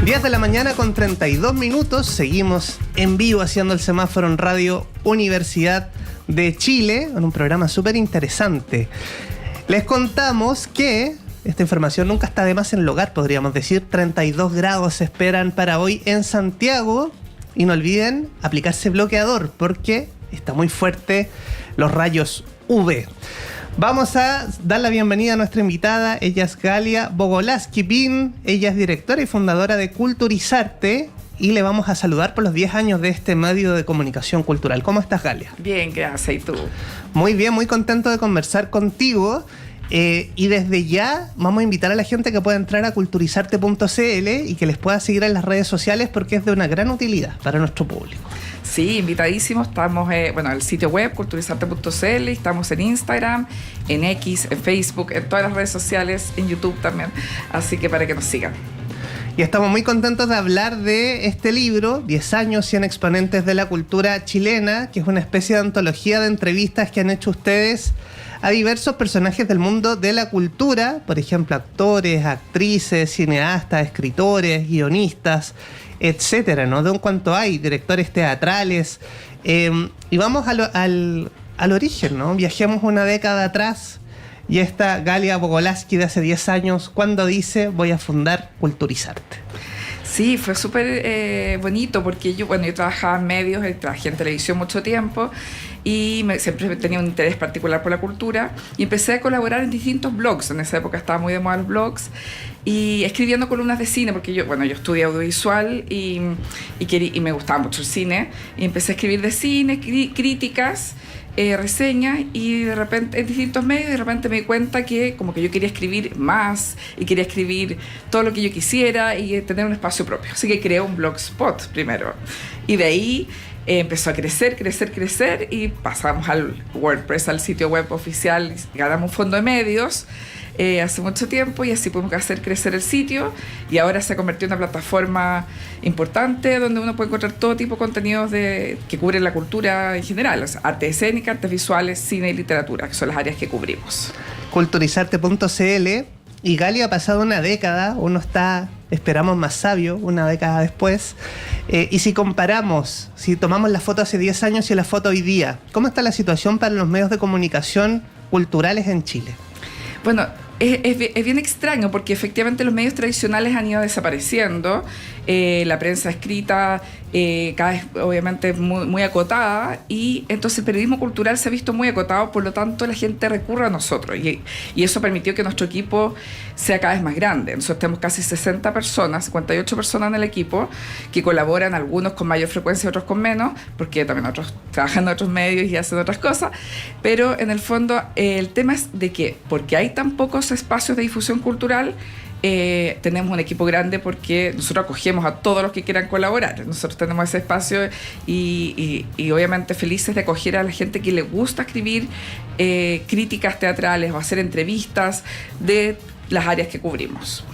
10 de la mañana con 32 minutos. Seguimos en vivo haciendo el semáforo en Radio Universidad de Chile, en un programa súper interesante. Les contamos que esta información nunca está de más en el hogar, podríamos decir. 32 grados se esperan para hoy en Santiago. Y no olviden aplicarse bloqueador porque está muy fuerte los rayos UV. Vamos a dar la bienvenida a nuestra invitada. Ella es Galia Bogolaski-Pin. Ella es directora y fundadora de Culturizarte. Y le vamos a saludar por los 10 años de este medio de comunicación cultural. ¿Cómo estás, Galia? Bien, gracias. ¿Y tú? Muy bien, muy contento de conversar contigo. Y desde ya vamos a invitar a la gente que pueda entrar a culturizarte.cl y que les pueda seguir en las redes sociales porque es de una gran utilidad para nuestro público. Sí, invitadísimos. Estamos en el sitio web culturizarte.cl, estamos en Instagram, en X, en Facebook, en todas las redes sociales, en YouTube también. Así que para que nos sigan. Y estamos muy contentos de hablar de este libro, 10 años, 100 exponentes de la cultura chilena, que es una especie de antología de entrevistas que han hecho ustedes a diversos personajes del mundo de la cultura, por ejemplo, actores, actrices, cineastas, escritores, guionistas, etcétera, ¿no? De un cuanto hay, directores teatrales. Y vamos al origen, ¿no? Viajemos una década atrás. Y esta Galia Bogolaski de hace 10 años, cuando dice voy a fundar Culturizarte. Sí, fue súper bonito porque yo trabajaba en medios, trabajé en televisión mucho tiempo y siempre tenía un interés particular por la cultura y empecé a colaborar en distintos blogs. En esa época estaba muy de moda los blogs y escribiendo columnas de cine porque yo estudié audiovisual y me gustaba mucho el cine y empecé a escribir de cine, críticas, reseñas y de repente en distintos medios de repente me di cuenta que como que yo quería escribir más y quería escribir todo lo que yo quisiera y tener un espacio propio, así que creé un blogspot primero y de ahí empezó a crecer y pasamos al WordPress, al sitio web oficial, ganamos un fondo de medios hace mucho tiempo y así pudimos hacer crecer el sitio y ahora se ha convertido en una plataforma importante donde uno puede encontrar todo tipo de contenidos que cubren la cultura en general, o sea, arte escénica, artes visuales, cine y literatura, que son las áreas que cubrimos. Culturizarte.cl. Y Galia, ha pasado una década, uno está, esperamos, más sabio una década después. Y si comparamos, si tomamos la foto hace 10 años y la foto hoy día, ¿cómo está la situación para los medios de comunicación culturales en Chile? Bueno, es bien extraño porque efectivamente los medios tradicionales han ido desapareciendo, la prensa escrita cada vez obviamente muy acotada y entonces el periodismo cultural se ha visto muy acotado, por lo tanto la gente recurre a nosotros y eso permitió que nuestro equipo sea cada vez más grande. Nosotros tenemos casi 60 personas, 58 personas en el equipo que colaboran, algunos con mayor frecuencia, otros con menos, porque también otros trabajan en otros medios y hacen otras cosas, pero en el fondo el tema es de que porque hay tan pocos espacios de difusión cultural, tenemos un equipo grande porque nosotros acogemos a todos los que quieran colaborar. Nosotros tenemos ese espacio y obviamente felices de acoger a la gente que le gusta escribir críticas teatrales o hacer entrevistas de las áreas que cubrimos.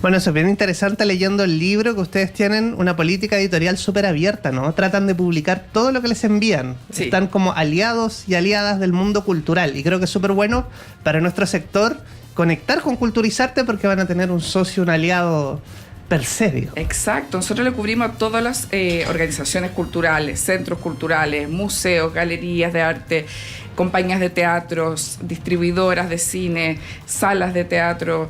Bueno, eso es bien interesante leyendo el libro que ustedes tienen una política editorial súper abierta, ¿no? Tratan de publicar todo lo que les envían. Sí. Están como aliados y aliadas del mundo cultural y creo que es súper bueno para nuestro sector conectar con Culturizarte porque van a tener un socio, un aliado per se, digo. Exacto, nosotros le cubrimos a todas las organizaciones culturales, centros culturales, museos, galerías de arte, compañías de teatros, distribuidoras de cine, salas de teatro,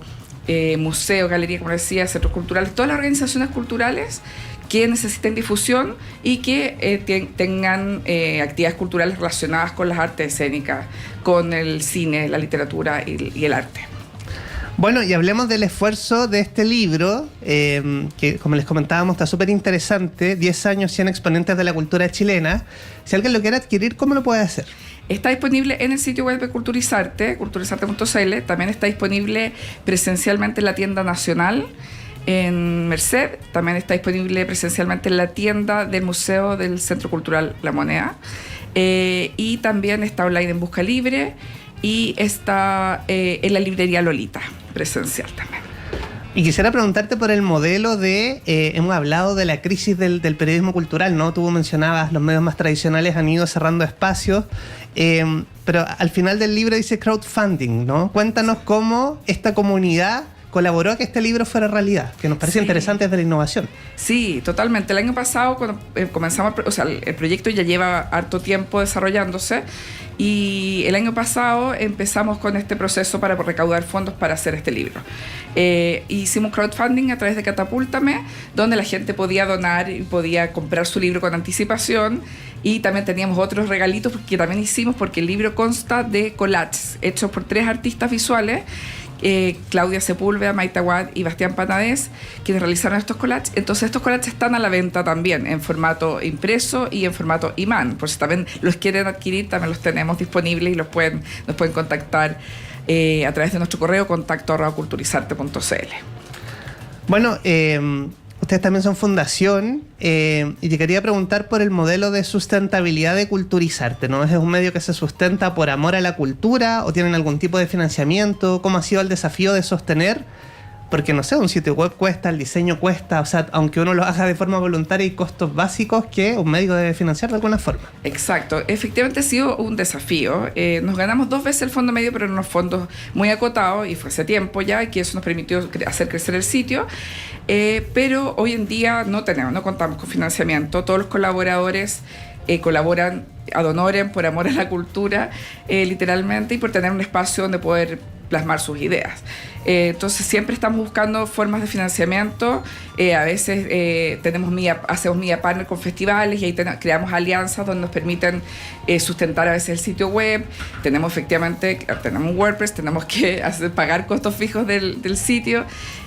museos, galerías, como decía, centros culturales, todas las organizaciones culturales que necesiten difusión y que tengan actividades culturales relacionadas con las artes escénicas, con el cine, la literatura y el arte. Bueno, y hablemos del esfuerzo de este libro, que como les comentábamos está súper interesante, 10 años, 100 exponentes de la cultura chilena. Si alguien lo quiere adquirir, ¿cómo lo puede hacer? Está disponible en el sitio web de Culturizarte, culturizarte.cl. También está disponible presencialmente en la tienda nacional en Merced. También está disponible presencialmente en la tienda del Museo del Centro Cultural La Moneda. Y también está online en Busca Libre y está en la librería Lolita, presencial también. Y quisiera preguntarte por el modelo de... hemos hablado de la crisis del periodismo cultural, ¿no? Tú mencionabas, los medios más tradicionales han ido cerrando espacios, pero al final del libro dice crowdfunding, ¿no? Cuéntanos cómo esta comunidad colaboró a que este libro fuera realidad, que nos parece interesante desde la innovación. Sí, totalmente. El año pasado, cuando comenzamos, o sea, el proyecto ya lleva harto tiempo desarrollándose, y el año pasado empezamos con este proceso para recaudar fondos para hacer este libro. Hicimos crowdfunding a través de Catapúltame, donde la gente podía donar y podía comprar su libro con anticipación, y también teníamos otros regalitos que también hicimos, porque el libro consta de collages hechos por 3 artistas visuales, Claudia Sepúlveda, Maite Aguad y Bastián Panadés, quienes realizaron estos collages. Entonces estos collages están a la venta también en formato impreso y en formato imán. Por si también los quieren adquirir, también los tenemos disponibles y nos pueden contactar a través de nuestro correo contacto@culturizarte.cl. Bueno, ustedes también son fundación, y te quería preguntar por el modelo de sustentabilidad de Culturizarte, ¿no? ¿Es un medio que se sustenta por amor a la cultura o tienen algún tipo de financiamiento? ¿Cómo ha sido el desafío de sostener? Porque, no sé, un sitio web cuesta, el diseño cuesta, o sea, aunque uno lo haga de forma voluntaria, hay costos básicos que un medio debe financiar de alguna forma. Exacto, efectivamente ha sido un desafío. Nos ganamos 2 veces el fondo medio, pero en unos fondos muy acotados, y fue hace tiempo ya, y que eso nos permitió hacer crecer el sitio. Pero hoy en día no contamos con financiamiento. Todos los colaboradores colaboran ad honorem, por amor a la cultura, literalmente, y por tener un espacio donde poder plasmar sus ideas. Entonces siempre estamos buscando formas de financiamiento. A veces hacemos media partner con festivales, y ahí creamos alianzas donde nos permiten sustentar a veces el sitio web. Tenemos un WordPress, tenemos que pagar costos fijos del sitio,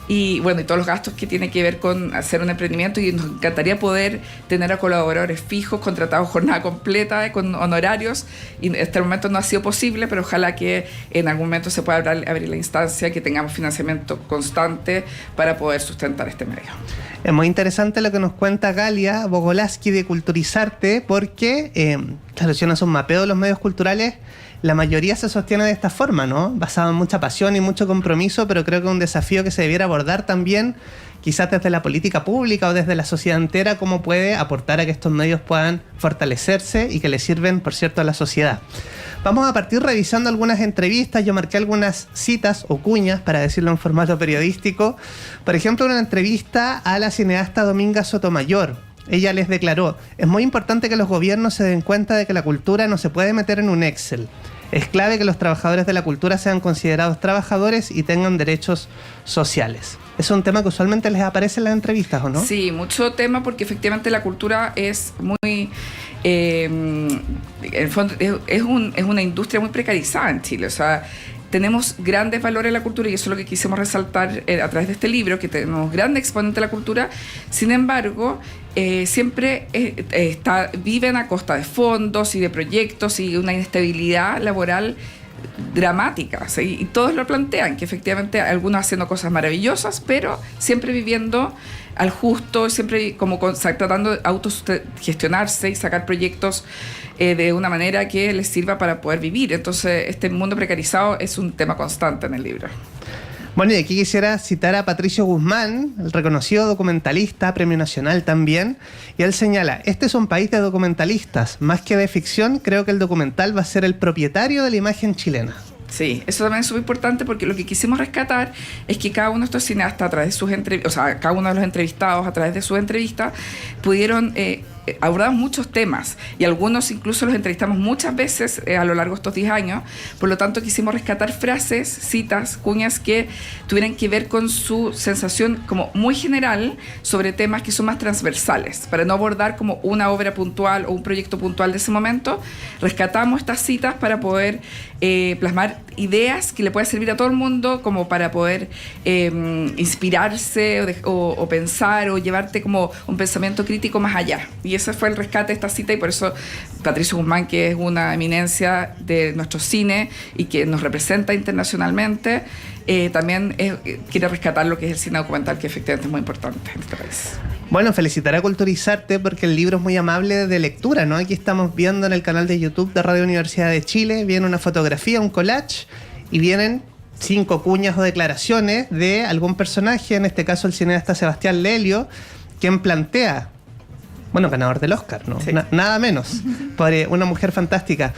y bueno, y todos los gastos que tienen que ver con hacer un emprendimiento, y nos encantaría poder tener a colaboradores fijos, contratados jornada completa, con honorarios, y hasta el momento no ha sido posible, pero ojalá que en algún momento se pueda abrir la instancia, que tengamos financiamiento constante para poder sustentar este medio. Es muy interesante lo que nos cuenta Galia Bogolaski de Culturizarte, porque, claro, si uno hace un mapeo de los medios culturales, la mayoría se sostiene de esta forma, ¿no? Basado en mucha pasión y mucho compromiso, pero creo que es un desafío que se debiera abordar también, quizás desde la política pública o desde la sociedad entera, cómo puede aportar a que estos medios puedan fortalecerse y que le sirven, por cierto, a la sociedad. Vamos a partir revisando algunas entrevistas. Yo marqué algunas citas o cuñas, para decirlo en formato periodístico. Por ejemplo, una entrevista a la cineasta Dominga Sotomayor. Ella les declaró: es muy importante que los gobiernos se den cuenta de que la cultura no se puede meter en un Excel. Es clave que los trabajadores de la cultura sean considerados trabajadores y tengan derechos sociales. Es un tema que usualmente les aparece en las entrevistas, ¿o no? Sí, mucho tema, porque efectivamente la cultura es muy... en el fondo, es una industria muy precarizada en Chile. O sea, tenemos grandes valores en la cultura, y eso es lo que quisimos resaltar a través de este libro, que tenemos grandes exponentes de la cultura. Sin embargo, siempre viven a costa de fondos y de proyectos y una inestabilidad laboral dramática, ¿sí? Y todos lo plantean, que efectivamente algunos haciendo cosas maravillosas, pero siempre viviendo al justo, siempre como tratando de autogestionarse y sacar proyectos de una manera que les sirva para poder vivir. Entonces, este mundo precarizado es un tema constante en el libro. Bueno, y aquí quisiera citar a Patricio Guzmán, el reconocido documentalista, premio nacional también, y él señala: este es un país de documentalistas, más que de ficción. Creo que el documental va a ser el propietario de la imagen chilena. Sí, eso también es súper importante, porque lo que quisimos rescatar es que cada uno de estos cineastas, a través de sus cada uno de los entrevistados, a través de sus entrevistas, pudieron abordar muchos temas, y algunos incluso los entrevistamos muchas veces a lo largo de estos 10 años. Por lo tanto, quisimos rescatar frases, citas, cuñas que tuvieran que ver con su sensación como muy general sobre temas que son más transversales, para no abordar como una obra puntual o un proyecto puntual de ese momento. Rescatamos estas citas para poder plasmar ideas que le puedan servir a todo el mundo, como para poder inspirarse o pensar, o llevarte como un pensamiento crítico más allá. Y ese fue el rescate de esta cita, y por eso Patricio Guzmán, que es una eminencia de nuestro cine y que nos representa internacionalmente, también quiere rescatar lo que es el cine documental, que efectivamente es muy importante en este país. Bueno, felicitar a Culturizarte, porque el libro es muy amable de lectura, ¿no? Aquí estamos viendo en el canal de YouTube de Radio Universidad de Chile, viene una fotografía, un collage, y vienen 5 cuñas o declaraciones de algún personaje, en este caso el cineasta Sebastián Lelio, quien plantea, bueno, ganador del Oscar, ¿no? Sí. Nada menos, por Una mujer fantástica.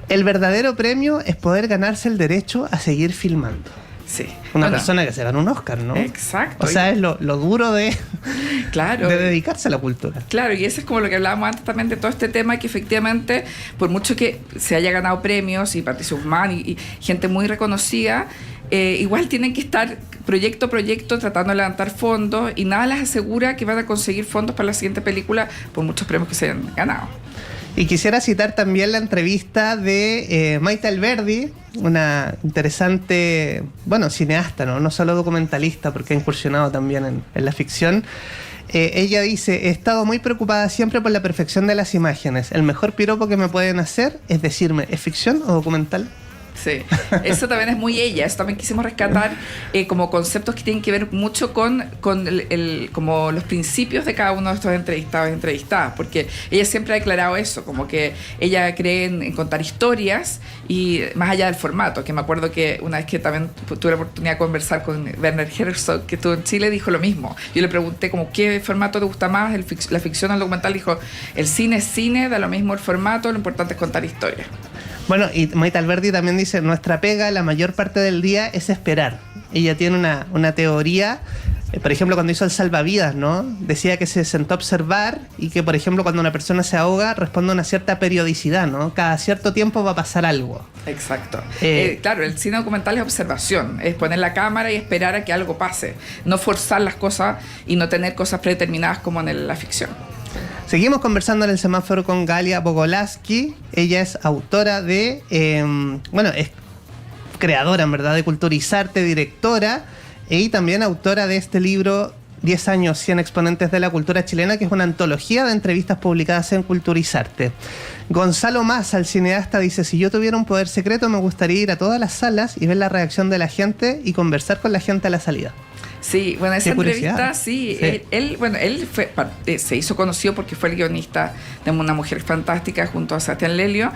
El verdadero premio es poder ganarse el derecho a seguir filmando. Sí. Una persona que se ganó un Oscar, ¿no? Exacto. O sea, es lo duro de, claro, de dedicarse a la cultura. Claro, y eso es como lo que hablábamos antes también de todo este tema, que efectivamente, por mucho que se haya ganado premios y Patricio Guzmán y gente muy reconocida, igual tienen que estar proyecto a proyecto tratando de levantar fondos, y nada les asegura que van a conseguir fondos para la siguiente película por muchos premios que se hayan ganado. Y quisiera citar también la entrevista de Maite Alberdi, una interesante, cineasta, no solo documentalista, porque ha incursionado también en la ficción. Ella dice: he estado muy preocupada siempre por la perfección de las imágenes. El mejor piropo que me pueden hacer es decirme, ¿es ficción o documental? Sí, eso también es muy ella. Eso también quisimos rescatar como conceptos que tienen que ver mucho con como los principios de cada uno de estos entrevistados y entrevistadas, porque ella siempre ha declarado eso, como que ella cree en contar historias y más allá del formato, que me acuerdo que una vez que también tuve la oportunidad de conversar con Werner Herzog, que estuvo en Chile, dijo lo mismo. Yo le pregunté como ¿qué formato te gusta más, la ficción o el documental? Dijo, el cine es cine, da lo mismo el formato, lo importante es contar historias. Bueno, y Maite Alberdi también dice: nuestra pega la mayor parte del día es esperar. Ella tiene una teoría, por ejemplo, cuando hizo el salvavidas, ¿no? Decía que se sentó a observar y que, por ejemplo, cuando una persona se ahoga, responde a una cierta periodicidad, ¿no? Cada cierto tiempo va a pasar algo. Exacto. Claro, el cine documental es observación, es poner la cámara y esperar a que algo pase, no forzar las cosas y no tener cosas predeterminadas como en la ficción. Seguimos conversando en el semáforo con Galia Bogolaski. Ella es autora de, es creadora en verdad de Culturizarte, directora, y también autora de este libro 10 años, 100 exponentes de la cultura chilena, que es una antología de entrevistas publicadas en Culturizarte. Gonzalo Massa, el cineasta, dice: si yo tuviera un poder secreto, me gustaría ir a todas las salas y ver la reacción de la gente y conversar con la gente a la salida. Sí, bueno, esa entrevista, sí. Él se hizo conocido porque fue el guionista de Una mujer fantástica junto a Sebastián Lelio,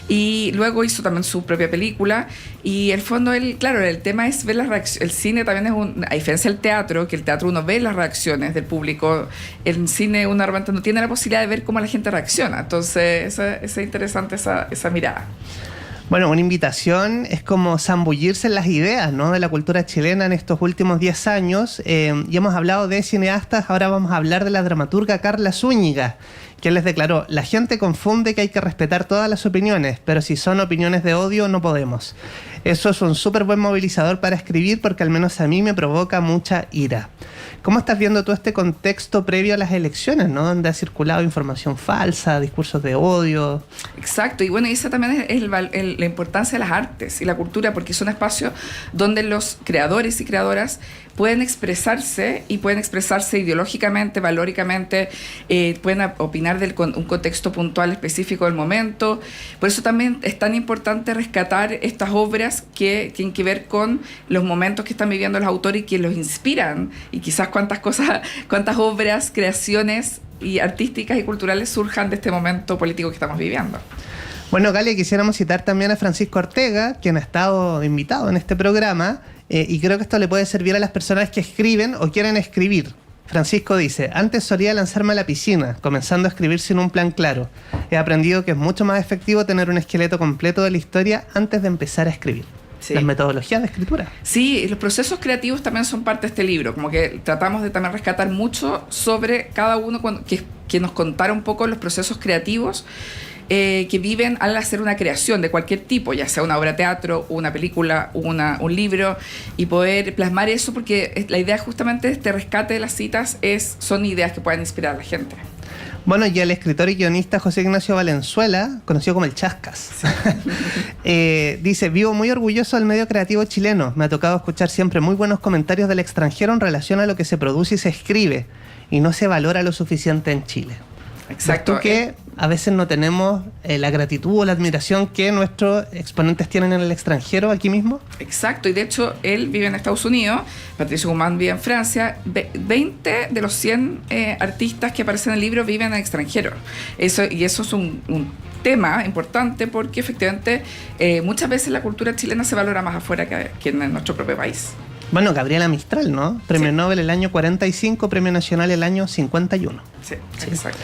y luego hizo también su propia película, y el fondo, claro, el tema es ver las reacciones. El cine también es a diferencia del teatro, que el teatro uno ve las reacciones del público, el cine uno realmente no tiene la posibilidad de ver cómo la gente reacciona, entonces es interesante esa mirada. Bueno, una invitación es como zambullirse en las ideas, ¿no?, de la cultura chilena en estos últimos 10 años. Y hemos hablado de cineastas, ahora vamos a hablar de la dramaturga Carla Zúñiga, quien les declaró: la gente confunde que hay que respetar todas las opiniones, pero si son opiniones de odio no podemos. Eso es un súper buen movilizador para escribir, porque al menos a mí me provoca mucha ira. ¿Cómo estás viendo tú este contexto previo a las elecciones, ¿no?, donde ha circulado información falsa, discursos de odio? Exacto, y bueno, esa también es la importancia de las artes y la cultura, porque son espacios donde los creadores y creadoras pueden expresarse, y pueden expresarse ideológicamente, valóricamente, pueden opinar de un contexto puntual específico del momento. Por eso también es tan importante rescatar estas obras que tienen que ver con los momentos que están viviendo los autores y que los inspiran, y quizás cuántas obras, creaciones y artísticas y culturales surjan de este momento político que estamos viviendo. Bueno, Galia, quisiéramos citar también a Francisco Ortega, quien ha estado invitado en este programa, y creo que esto le puede servir a las personas que escriben o quieren escribir. Francisco dice: antes solía lanzarme a la piscina, comenzando a escribir sin un plan claro. He aprendido que es mucho más efectivo tener un esqueleto completo de la historia antes de empezar a escribir. Sí. Las metodologías de escritura. Sí, los procesos creativos también son parte de este libro, como que tratamos de también rescatar mucho sobre cada uno, que nos contara un poco los procesos creativos que viven al hacer una creación de cualquier tipo, ya sea una obra de teatro, una película, un libro, y poder plasmar eso, porque la idea justamente de este rescate de las citas son ideas que puedan inspirar a la gente. Bueno, y el escritor y guionista José Ignacio Valenzuela, conocido como el Chascas, dice: vivo muy orgulloso del medio creativo chileno. Me ha tocado escuchar siempre muy buenos comentarios del extranjero en relación a lo que se produce y se escribe, y no se valora lo suficiente en Chile. Exacto. ¿Tú que a veces no tenemos la gratitud o la admiración que nuestros exponentes tienen en el extranjero aquí mismo? Exacto, y de hecho él vive en Estados Unidos, Patricio Guzmán vive en Francia, 20 de los 100 artistas que aparecen en el libro viven en el extranjero. Eso es un tema importante, porque efectivamente muchas veces la cultura chilena se valora más afuera que en nuestro propio país. Bueno, Gabriela Mistral, ¿no? Premio Sí. Nobel el año 45, Premio Nacional el año 51. Sí, exacto.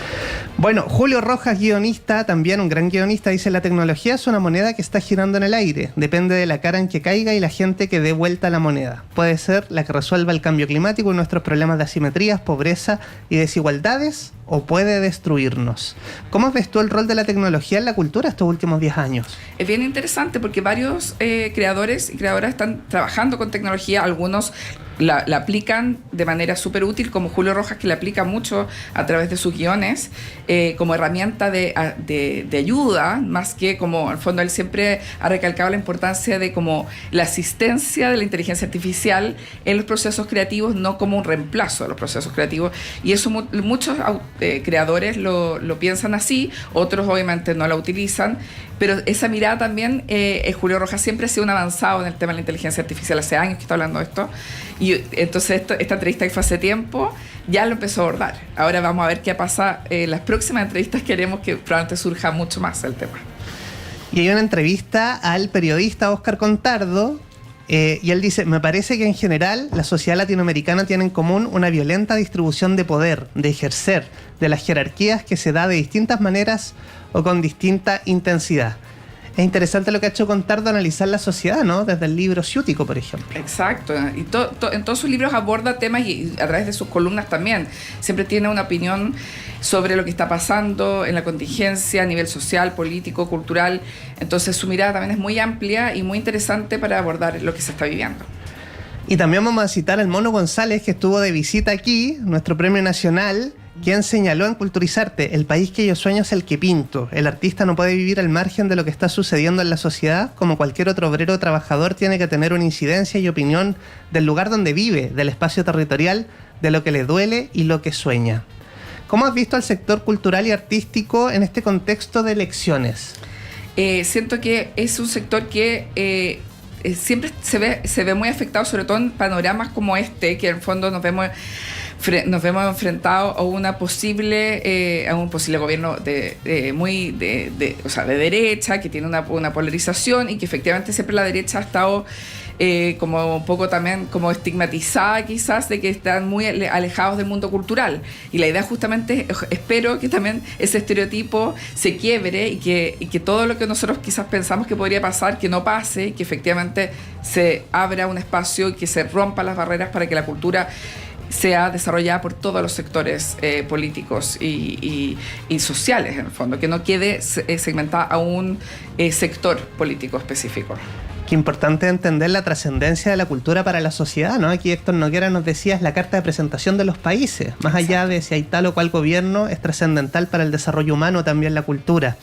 Bueno, Julio Rojas, guionista, también un gran guionista, dice: la tecnología es una moneda que está girando en el aire. Depende de la cara en que caiga y la gente que dé vuelta a la moneda. Puede ser la que resuelva el cambio climático y nuestros problemas de asimetrías, pobreza y desigualdades, o puede destruirnos. ¿Cómo ves tú el rol de la tecnología en la cultura estos últimos 10 años? Es bien interesante porque varios creadores y creadoras están trabajando con tecnología. Algunos la aplican de manera súper útil, como Julio Rojas, que la aplica mucho a través de sus guiones, como herramienta de ayuda, más que como, al fondo, él siempre ha recalcado la importancia de como la asistencia de la inteligencia artificial en los procesos creativos, no como un reemplazo de los procesos creativos. Y eso muchos creadores lo piensan así, otros obviamente no la utilizan, pero esa mirada también, Julio Rojas siempre ha sido un avanzado en el tema de la inteligencia artificial, hace años que está hablando de esto, y entonces esta entrevista que fue hace tiempo ya lo empezó a abordar. Ahora vamos a ver qué pasa en las próximas entrevistas, queremos que probablemente surja mucho más el tema. Y hay una entrevista al periodista Óscar Contardo, y él dice: me parece que en general la sociedad latinoamericana tiene en común una violenta distribución de poder, de ejercer, de las jerarquías que se da de distintas maneras o con distinta intensidad. Es interesante lo que ha hecho Contardo, analizar la sociedad, ¿no? Desde el libro Ciútico, por ejemplo. Exacto, y en todos sus libros aborda temas, y a través de sus columnas también. Siempre tiene una opinión sobre lo que está pasando en la contingencia a nivel social, político, cultural. Entonces su mirada también es muy amplia y muy interesante para abordar lo que se está viviendo. Y también vamos a citar al Mono González, que estuvo de visita aquí, nuestro premio nacional, quien señaló en Culturizarte: el país que yo sueño es el que pinto. El artista no puede vivir al margen de lo que está sucediendo en la sociedad. Como cualquier otro obrero o trabajador, tiene que tener una incidencia y opinión del lugar donde vive, del espacio territorial, de lo que le duele y lo que sueña. ¿Cómo has visto al sector cultural y artístico en este contexto de elecciones? Siento que es un sector que siempre se ve muy afectado, sobre todo en panoramas como este, que en el fondo nos vemos enfrentados a un posible gobierno o sea, de derecha, que tiene una polarización, y que efectivamente siempre la derecha ha estado como un poco también como estigmatizada, quizás, de que están muy alejados del mundo cultural. Y la idea justamente, espero que también ese estereotipo se quiebre y que todo lo que nosotros quizás pensamos que podría pasar, que no pase, y que efectivamente se abra un espacio y que se rompan las barreras para que la cultura sea desarrollada por todos los sectores políticos y sociales, en el fondo, que no quede segmentada a un sector político específico. Qué importante entender la trascendencia de la cultura para la sociedad, ¿no? Aquí Héctor Noguera nos decía: es la carta de presentación de los países. Más allá de si hay tal o cual gobierno, es trascendental para el desarrollo humano también la cultura.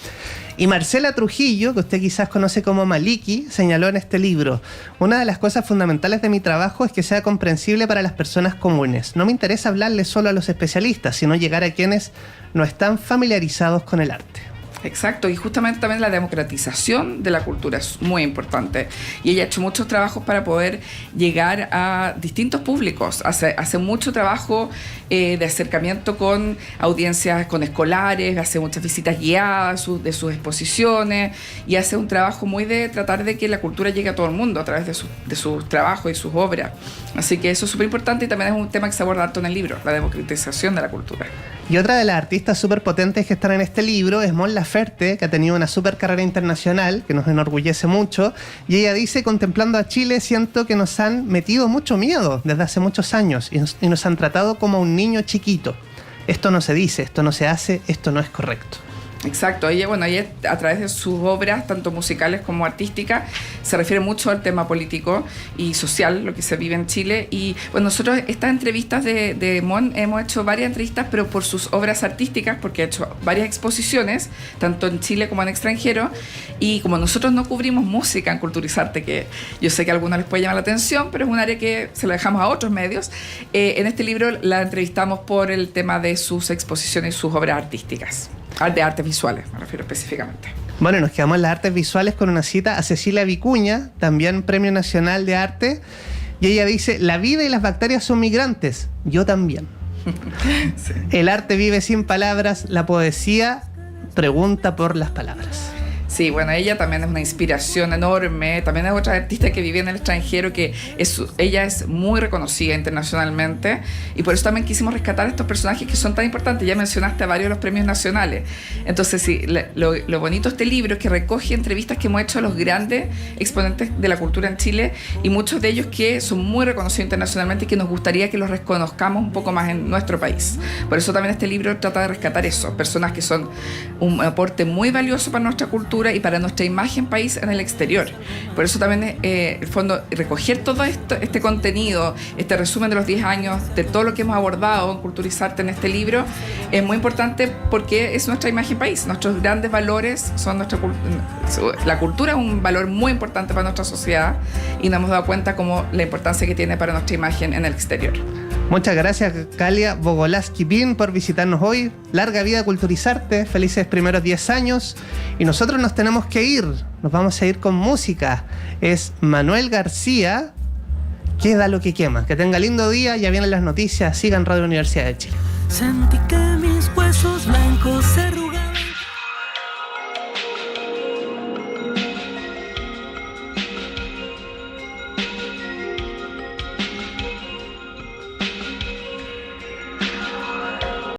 Y Marcela Trujillo, que usted quizás conoce como Maliki, señaló en este libro: una de las cosas fundamentales de mi trabajo es que sea comprensible para las personas comunes. No me interesa hablarle solo a los especialistas, sino llegar a quienes no están familiarizados con el arte. Exacto, y justamente también la democratización de la cultura es muy importante, y ella ha hecho muchos trabajos para poder llegar a distintos públicos. Hace mucho trabajo de acercamiento con audiencias, con escolares, hace muchas visitas guiadas de sus exposiciones, y hace un trabajo muy de tratar de que la cultura llegue a todo el mundo a través de sus trabajos y sus obras. Así que eso es súper importante, y también es un tema que se aborda harto en el libro, la democratización de la cultura. Y otra de las artistas súper potentes que están en este libro es Mon Laferte, que ha tenido una súper carrera internacional, que nos enorgullece mucho. Y ella dice: contemplando a Chile, siento que nos han metido mucho miedo desde hace muchos años y nos han tratado como a un niño chiquito. Esto no se dice, esto no se hace, esto no es correcto. Exacto, ella a través de sus obras, tanto musicales como artísticas, se refiere mucho al tema político y social, lo que se vive en Chile. Y bueno, nosotros estas entrevistas de Mon hemos hecho varias entrevistas, pero por sus obras artísticas, porque ha hecho varias exposiciones, tanto en Chile como en extranjero. Y como nosotros no cubrimos música en Culturizarte, que yo sé que a algunos les puede llamar la atención, pero es un área que se la dejamos a otros medios, en este libro la entrevistamos por el tema de sus exposiciones y sus obras artísticas. De artes visuales, me refiero específicamente. Bueno, nos quedamos en las artes visuales con una cita a Cecilia Vicuña, también Premio Nacional de Arte, y ella dice: la vida y las bacterias son migrantes, yo también. Sí. El arte vive sin palabras, la poesía pregunta por las palabras. Sí, bueno, ella también es una inspiración enorme. También es otra artista que vive en el extranjero, ella es muy reconocida internacionalmente, y por eso también quisimos rescatar estos personajes que son tan importantes. Ya mencionaste a varios de los premios nacionales. Entonces, sí, lo bonito de este libro es que recoge entrevistas que hemos hecho a los grandes exponentes de la cultura en Chile, y muchos de ellos que son muy reconocidos internacionalmente y que nos gustaría que los reconozcamos un poco más en nuestro país. Por eso también este libro trata de rescatar eso, personas que son un aporte muy valioso para nuestra cultura y para nuestra imagen país en el exterior. Por eso también, el fondo, recoger todo este contenido, este resumen de los 10 años, de todo lo que hemos abordado en Culturizarte en este libro, es muy importante porque es nuestra imagen país. Nuestros grandes valores son la cultura es un valor muy importante para nuestra sociedad, y nos hemos dado cuenta como la importancia que tiene para nuestra imagen en el exterior. Muchas gracias, Kalia Bogolaski-Pin, por visitarnos hoy. Larga vida Culturizarte, felices primeros 10 años. Y nosotros nos tenemos que ir, nos vamos a ir con música. Es Manuel García, Queda lo que quema. Que tenga lindo día, ya vienen las noticias, sigan Radio Universidad de Chile. Sentí que mis huesos